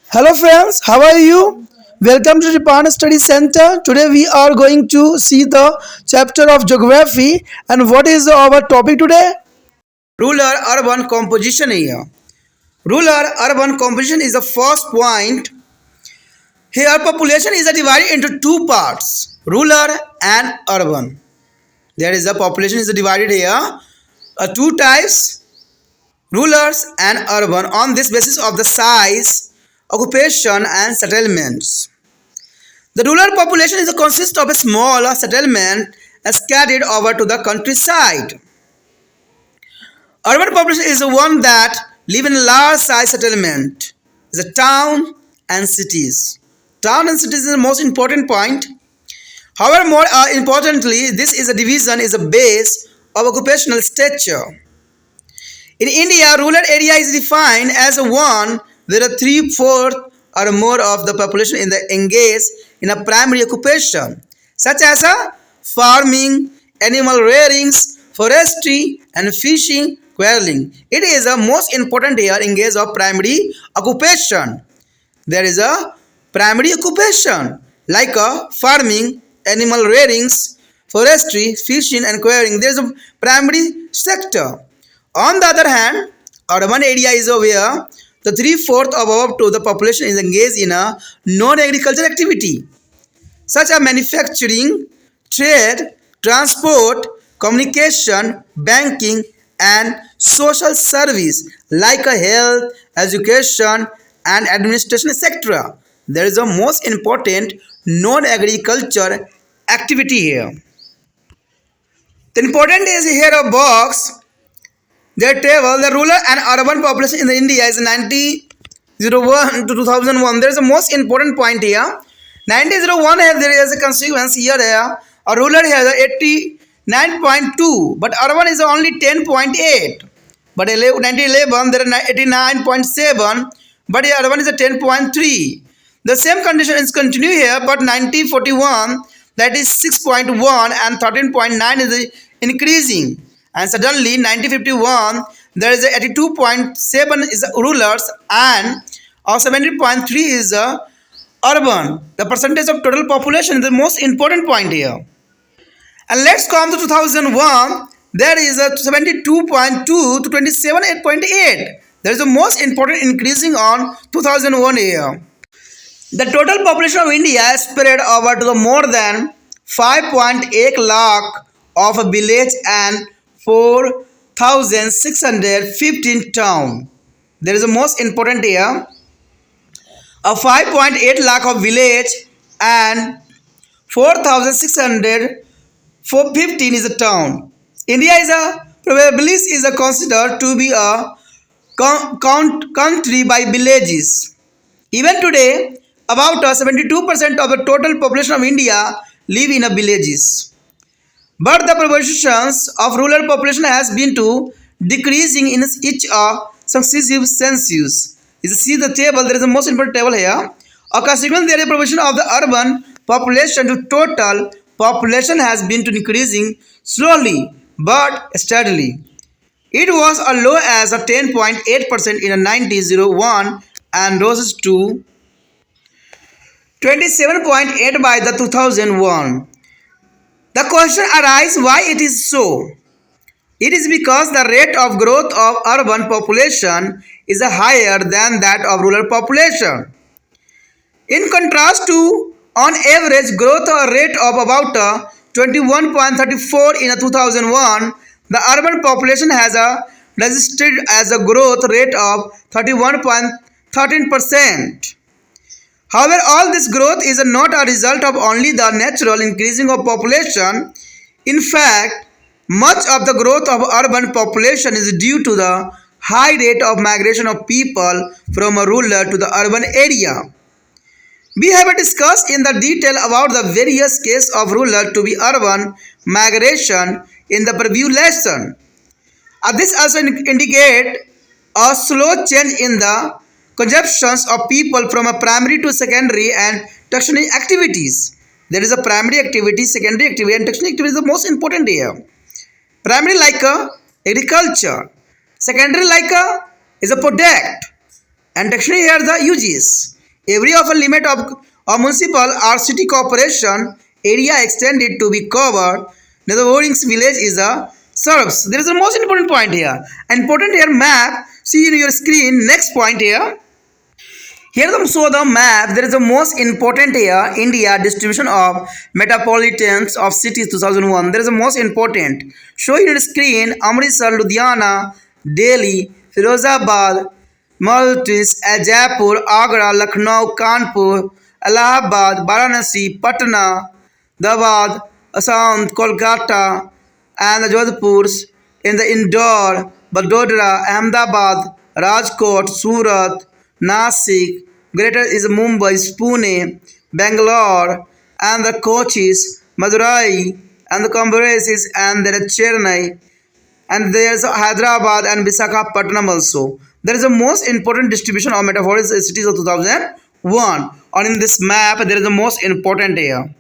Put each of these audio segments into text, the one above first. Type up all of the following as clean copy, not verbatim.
Hello friends, how are you? Welcome to the Japan Study Center. Today we are going to see the chapter of geography and what is our topic today? Rural urban composition here. Rural urban composition is the first point. Here population is divided into two parts, rural and urban. There is a population is divided here two types, rulers and urban on this basis of the size, occupation and settlements. The rural population is consists of a small settlement scattered over to the countryside. Urban population is the one that live in large size settlement. Is a town and cities. Town and cities is the most important point. However, more importantly, this is a division is a base of occupational stature. In India, rural area is defined as one where 3/4 or more of the population in the engaged in a primary occupation, such as farming, animal rearings, forestry, and fishing, quarreling. It is the most important here engaged of primary occupation. There is a primary occupation like farming, animal rearings, forestry, fishing, and quarreling. There is a primary sector. On the other hand, urban area is where the 3/4 above to the population is engaged in a non-agricultural activity, such as manufacturing, trade, transport, communication, banking, and social service like health, education, and administration, etc. There is a most important non-agriculture activity here. The important is here a box. Their table, the rural and urban population in India is 1901 to 2001. There is a most important point here. 1901 there is a consequence here. A rural has 89.2, but urban is only 10.8. But 1911 there is 89.7, but urban is a 10.3. The same condition is continue here, but 1941 that is 6.1 and 13.9 is increasing. And suddenly 1951 there is a 82.7 is rulers and 70.3 is urban. The percentage of total population is the most important point here. And let's come to 2001. There is a 72.2 to 27.8. There is the most important increasing on 2001 here. The total population of India is spread over to the more than 5.8 lakh of a village and 4,615 town. There is a most important here. A 5.8 lakh of village and 4,615 is a town. India is probably is considered to be a country by villages. Even today, about 72% of the total population of India live in villages. But the proportions of rural population has been to decreasing in each successive census. You see the table, there is a most important table here. A consequence there is a proportion of the urban population to total population has been to increasing slowly but steadily. It was as low as a 10.8% in 1901 and rose to 27.8 by the 2001. The question arises why it is so. It is because the rate of growth of urban population is higher than that of rural population. In contrast to on average growth rate of about 21.34 in 2001, the urban population has registered as a growth rate of 31.13%. However, all this growth is not a result of only the natural increasing of population. In fact, much of the growth of urban population is due to the high rate of migration of people from a rural to the urban area. We have discussed in the detail about the various cases of rural to be urban migration in the previous lesson. This also indicates a slow change in the consumptions of people from a primary to secondary and tertiary activities. There is a primary activity, secondary activity, and tertiary activity is the most important here. Primary like agriculture, secondary like is a product, and tertiary here the uses. Every of a limit of a municipal or city corporation area extended to be covered. Now the wordings village is a serves. There is the most important point here. Important here map. See in your screen. Next point here. Here show the map. There is the most important here. India distribution of metropolitans of cities 2001. There is the most important. Show in your screen. Amritsar, Ludhiana, Delhi, Firozabad, Maltis, Jaipur, Agra, Lucknow, Kanpur, Allahabad, Varanasi, Patna, Dawad, Assam, Kolkata, and the Jodhpurs in the Indore, Vadodara, Ahmedabad, Rajkot, Surat, Nasik, Greater is Mumbai, Pune, Bangalore, and the Kochis, Madurai, and the Kambaresis, and there is Chennai, and there is Hyderabad and Visakhapatnam also. There is the most important distribution of metropolitan cities of 2001. And in this map, there is the most important here.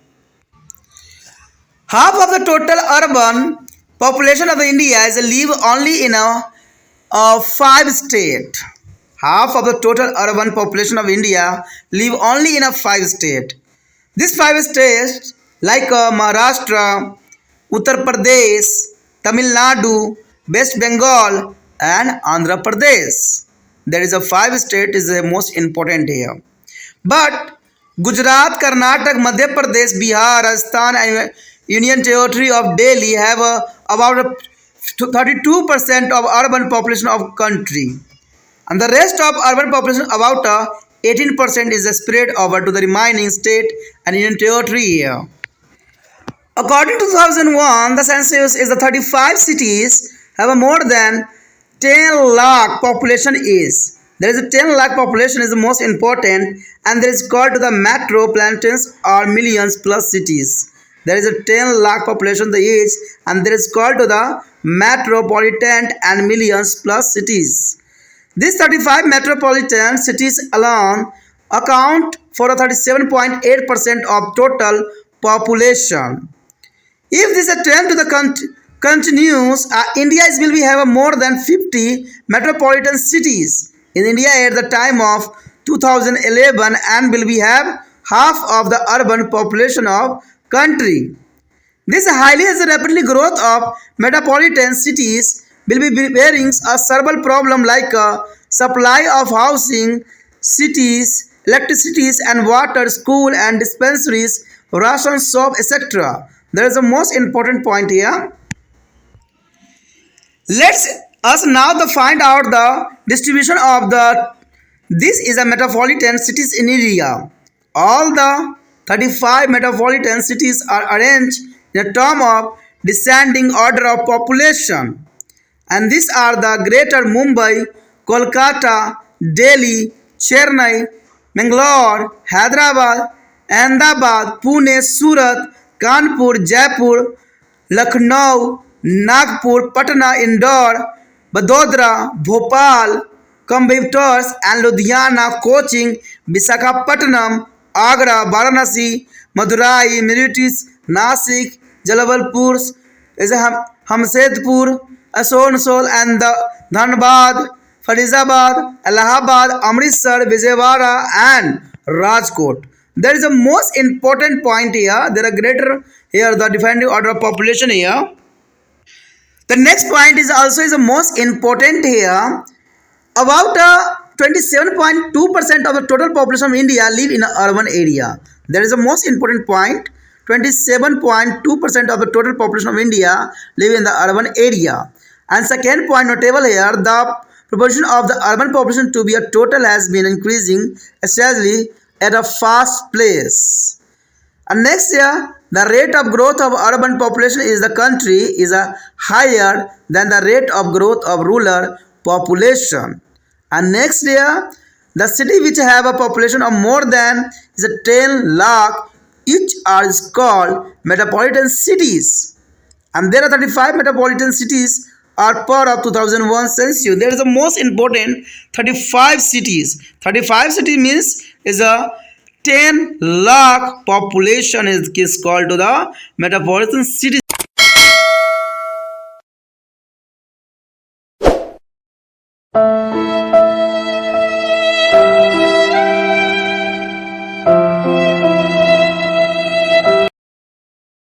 Half of the total urban population of India is live only in a 5 states. Half of the total urban population of India live only in a 5 states. These 5 states like Maharashtra, Uttar Pradesh, Tamil Nadu, West Bengal, and Andhra Pradesh. There is a 5 state is the most important here. But Gujarat, Karnataka, Madhya Pradesh, Bihar, Rajasthan, and Union Territory of Delhi have about 32% of urban population of country. And the rest of urban population about 18% is spread over to the remaining state and union territory here. According to 2001, the census is the 35 cities have a more than 10 lakh population is. There is a 10 lakh population is the most important, and there is called to the metropolitans or millions plus cities. There is a 10 lakh population the is, and there is called to the metropolitan and millions plus cities. These 35 metropolitan cities alone account for 37.8% of total population. If this trend to the continues, India will be have more than 50 metropolitan cities in India at the time of 2011, and will be have half of the urban population of country. This highly rapidly growth of metropolitan cities will be bearing a several problem like supply of housing, cities, electricities and water, school and dispensaries, ration shop, etc. There is a most important point here. Let's us now find out the distribution of this is a metropolitan cities in India. All the 35 metropolitan cities are arranged in a term of descending order of population, and these are the Greater Mumbai, Kolkata, Delhi, Chennai, Bangalore, Hyderabad, Ahmedabad, Pune, Surat, Kanpur, Jaipur, Lucknow, Nagpur, Patna, Indore, Vadodara, Bhopal, Coimbatore and Ludhiana, Cochin, Visakhapatnam, Agra, Varanasi, Madurai, Meritis, Nasik, Jabalpur, Hamsedpur, Asansol and Dhanbad, Farizabad, Allahabad, Amritsar, Vijayawada and Rajkot. There is a most important point here. There are greater here the defining order of population here. The next point is also is the most important here. About 27.2% of the total population of India live in an urban area. There is a most important point. 27.2% of the total population of India live in the urban area. And second point notable here, the proportion of the urban population to be a total has been increasing, especially at a fast pace. And next year, the rate of growth of urban population in the country is higher than the rate of growth of rural population. And next year, the city which have a population of more than 10 lakh each are called metropolitan cities. And there are 35 metropolitan cities are part of 2001 census. There is the most important 35 cities. 35 cities means is a 10 lakh population is called to the metropolitan cities.